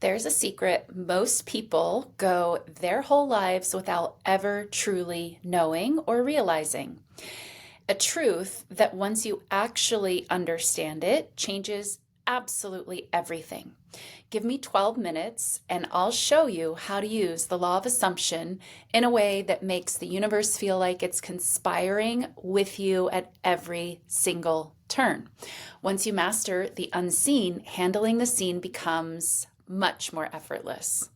There's a secret. Most people go their whole lives without ever truly knowing or realizing. A truth that once you actually understand it changes absolutely everything. Give me 12 minutes and I'll show you how to use the law of assumption in a way that makes the universe feel like it's conspiring with you at every single turn. Once you master the unseen, handling the seen becomes much more effortless.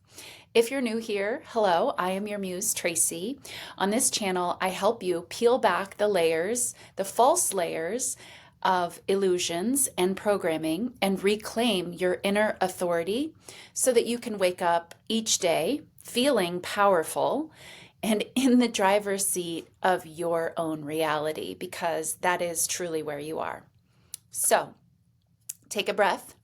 If you're new here, hello, I am your Muse, Traci. On this channel, I help you peel back the layers, the false layers of illusions and programming and reclaim your inner authority so that you can wake up each day feeling powerful and in the driver's seat of your own reality, because that is truly where you are. So take a breath.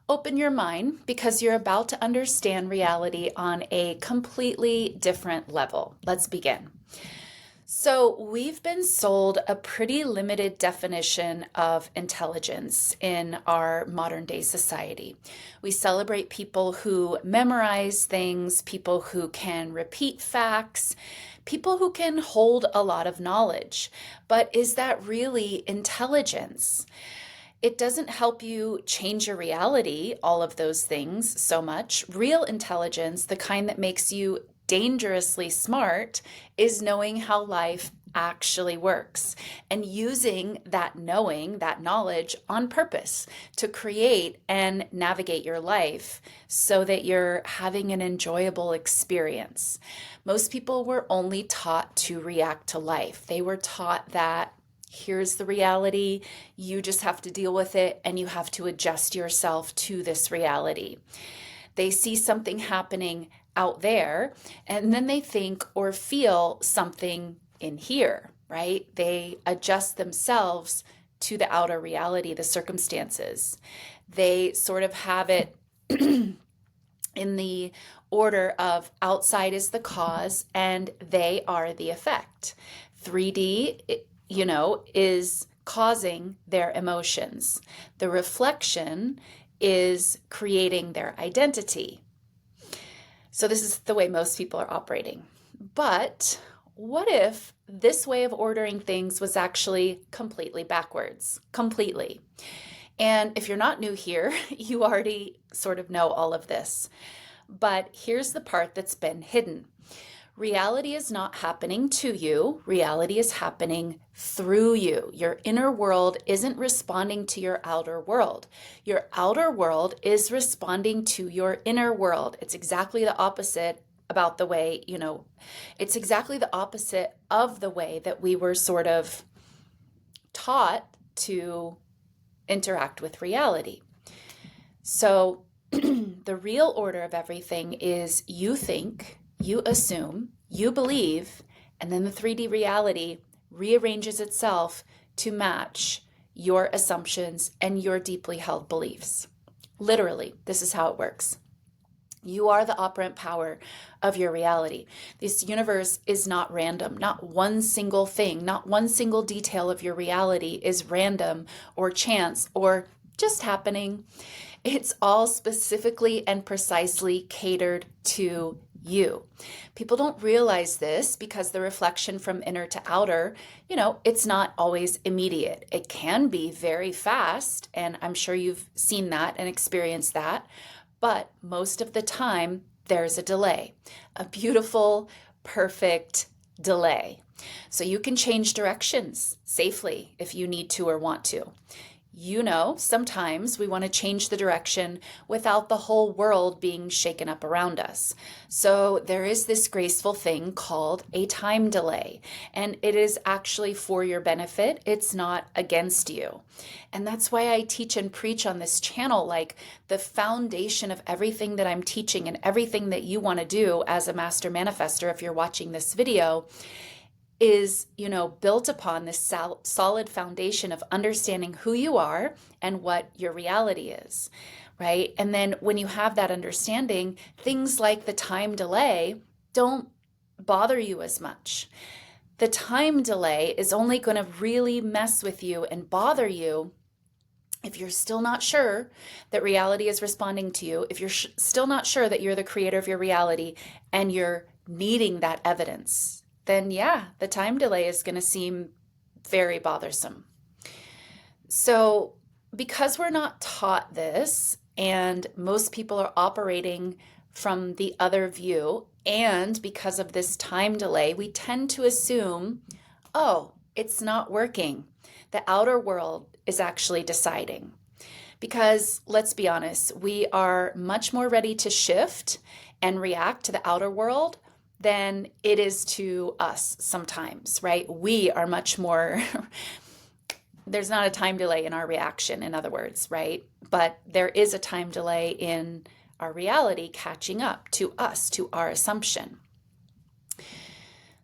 Open your mind because you're about to understand reality on a completely different level. Let's begin. So, we've been sold a pretty limited definition of intelligence in our modern day society. We celebrate people who memorize things, people who can repeat facts, people who can hold a lot of knowledge. But is that really intelligence? It doesn't help you change your reality, all of those things, so much. Real intelligence, the kind that makes you dangerously smart, is knowing how life actually works and using that knowing, that knowledge on purpose to create and navigate your life so that you're having an enjoyable experience. Most people were only taught to react to life. They were taught that here's the reality, you just have to deal with it, and you have to adjust yourself to this reality. They see something happening out there, and then they think or feel something in here, right? They adjust themselves to the outer reality, the circumstances. They sort of have it in the order of outside is the cause, and they are the effect. 3D, is causing their emotions. The reflection is creating their identity. So this is the way most people are operating. But what if this way of ordering things was actually completely backwards? Completely. And if you're not new here, you already sort of know all of this. But here's the part that's been hidden. Reality is not happening to you. Reality is happening through you. Your inner world isn't responding to your outer world. Your outer world is responding to your inner world. It's exactly the opposite about the way, it's exactly the opposite of the way that we were sort of taught to interact with reality. So the real order of everything is you think, you assume, you believe, and then the 3D reality rearranges itself to match your assumptions and your deeply held beliefs. Literally, this is how it works. You are the operant power of your reality. This universe is not random. Not one single thing, not one single detail of your reality is random or chance or just happening. It's all specifically and precisely catered to you. People don't realize this because the reflection from inner to outer, it's not always immediate. It can be very fast, and I'm sure you've seen that and experienced that, but most of the time there's a delay, a beautiful, perfect delay. So you can change directions safely if you need to or want to. Sometimes we want to change the direction without the whole world being shaken up around us. So there is this graceful thing called a time delay, and it is actually for your benefit. It's not against you. And that's why I teach and preach on this channel, like the foundation of everything that I'm teaching and everything that you want to do as a master manifestor, if you're watching this video, is, built upon this solid foundation of understanding who you are and what your reality is, right? And then when you have that understanding, things like the time delay don't bother you as much. The time delay is only going to really mess with you and bother you If you're still not sure that reality is responding to you, if you're still not sure that you're the creator of your reality and you're needing that evidence, then yeah, the time delay is going to seem very bothersome. So, because we're not taught this, and most people are operating from the other view, and because of this time delay, we tend to assume, oh, it's not working. The outer world is actually deciding. Because let's be honest, we are much more ready to shift and react to the outer world than it is to us sometimes, right? We are much more, there's not a time delay in our reaction, in other words, right? But there is a time delay in our reality catching up to us, to our assumption.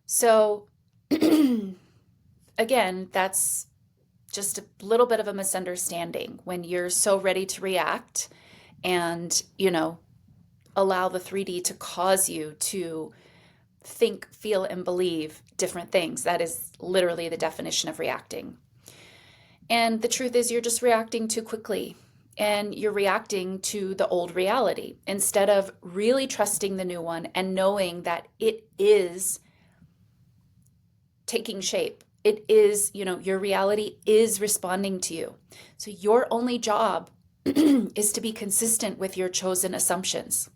So, again, that's just a little bit of a misunderstanding when you're so ready to react and, allow the 3D to cause you to think, feel, and believe different things. That is literally the definition of reacting. And the truth is, you're just reacting too quickly, and you're reacting to the old reality instead of really trusting the new one and knowing that it is taking shape. It is, your reality is responding to you. So your only job is to be consistent with your chosen assumptions.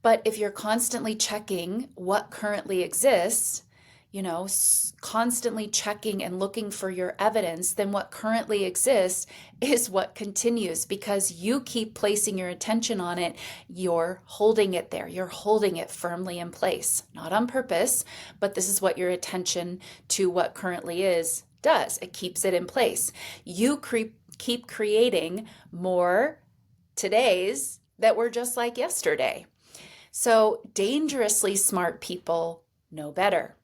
But if you're constantly checking what currently exists, constantly checking and looking for your evidence, then what currently exists is what continues because you keep placing your attention on it. You're holding it there. You're holding it firmly in place, not on purpose, but this is what your attention to what currently is does. It keeps it in place. You keep creating more todays that were just like yesterday. So dangerously smart people know better.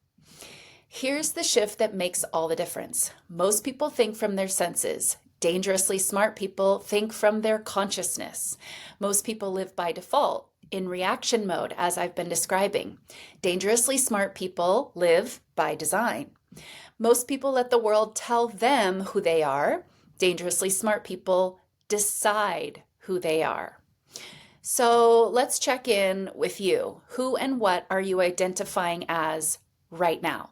Here's the shift that makes all the difference. Most people think from their senses. Dangerously smart people think from their consciousness. Most people live by default, in reaction mode, as I've been describing. Dangerously smart people live by design. Most people let the world tell them who they are. Dangerously smart people decide who they are. So let's check in with you. Who and what are you identifying as right now?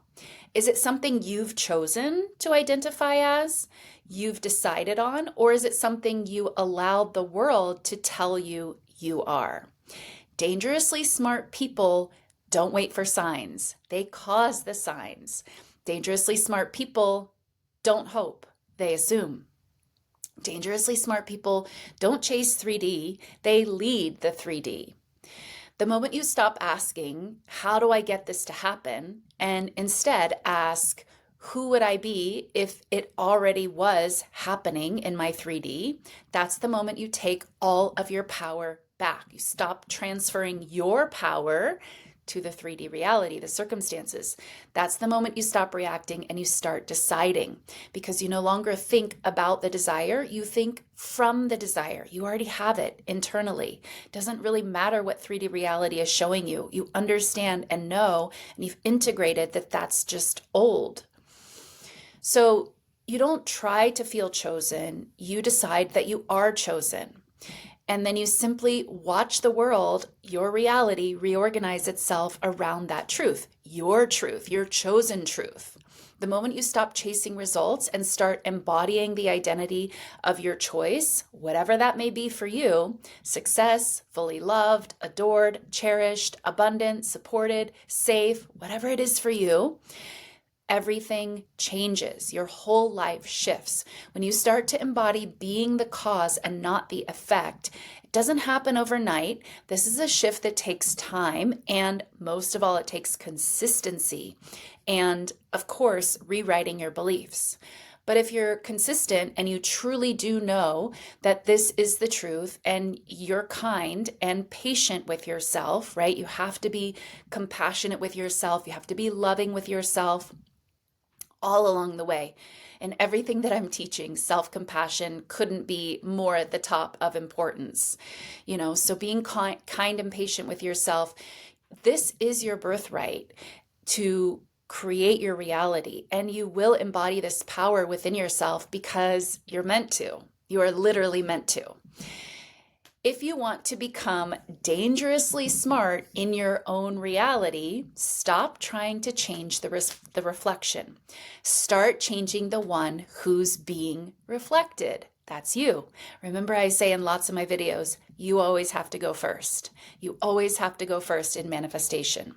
Is it something you've chosen to identify as, you've decided on, or is it something you allowed the world to tell you you are? Dangerously smart people don't wait for signs. They cause the signs. Dangerously smart people don't hope. They assume. Dangerously smart people don't chase 3D. They lead the 3D. The moment you stop asking, how do I get this to happen? And instead ask, who would I be if it already was happening in my 3D? That's the moment you take all of your power back. You stop transferring your power to the 3D reality, the circumstances. That's the moment you stop reacting and you start deciding, because you no longer think about the desire, you think from the desire. You already have it internally. It doesn't really matter what 3D reality is showing you. You understand and know, and you've integrated that that's just old. So you don't try to feel chosen. You decide that you are chosen. And then you simply watch the world, your reality, reorganize itself around that truth, your chosen truth. The moment you stop chasing results and start embodying the identity of your choice, whatever that may be for you, success, fully loved, adored, cherished, abundant, supported, safe, whatever it is for you, everything changes. Your whole life shifts. When you start to embody being the cause and not the effect, it doesn't happen overnight. This is a shift that takes time, and most of all, it takes consistency. And of course, rewriting your beliefs. But if you're consistent and you truly do know that this is the truth and you're kind and patient with yourself, right? You have to be compassionate with yourself. You have to be loving with yourself all along the way. And everything that I'm teaching, self-compassion, couldn't be more at the top of importance. So being kind and patient with yourself, this is your birthright to create your reality, and you will embody this power within yourself because you're meant to. You are literally meant to. If you want to become dangerously smart in your own reality, stop trying to change the reflection. Start changing the one who's being reflected. That's you. Remember, I say in lots of my videos, you always have to go first. You always have to go first in manifestation.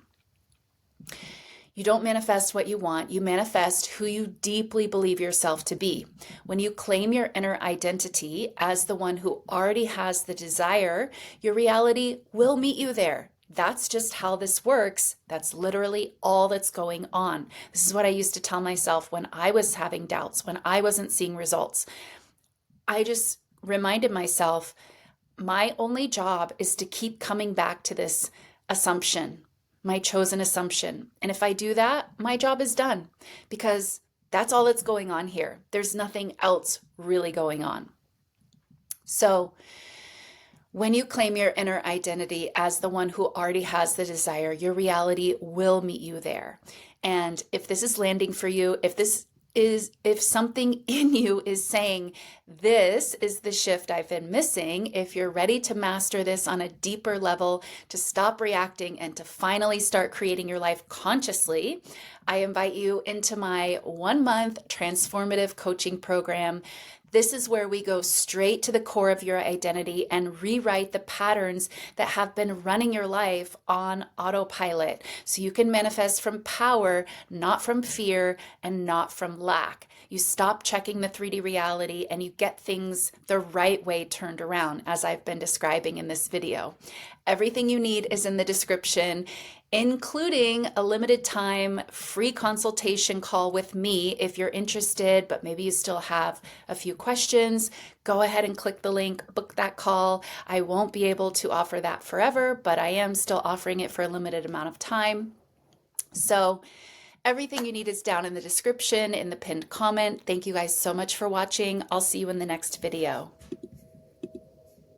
You don't manifest what you want, you manifest who you deeply believe yourself to be. When you claim your inner identity as the one who already has the desire, your reality will meet you there. That's just how this works. That's literally all that's going on. This is what I used to tell myself when I was having doubts, when I wasn't seeing results. I just reminded myself, my only job is to keep coming back to this assumption, my chosen assumption. And if I do that, my job is done because that's all that's going on here. There's nothing else really going on. So when you claim your inner identity as the one who already has the desire, your reality will meet you there. And if this is landing for you, if something in you is saying, this is the shift I've been missing, if you're ready to master this on a deeper level, to stop reacting and to finally start creating your life consciously, I invite you into my 1-month transformative coaching program. This is where we go straight to the core of your identity and rewrite the patterns that have been running your life on autopilot so you can manifest from power, not from fear and not from lack. You stop checking the 3D reality and you get things the right way turned around, as I've been describing in this video. Everything you need is in the description, including a limited time free consultation call with me. If you're interested, but maybe you still have a few questions, go ahead and click the link, book that call. I won't be able to offer that forever, but I am still offering it for a limited amount of time. So everything you need is down in the description, in the pinned comment. Thank you guys so much for watching. I'll see you in the next video.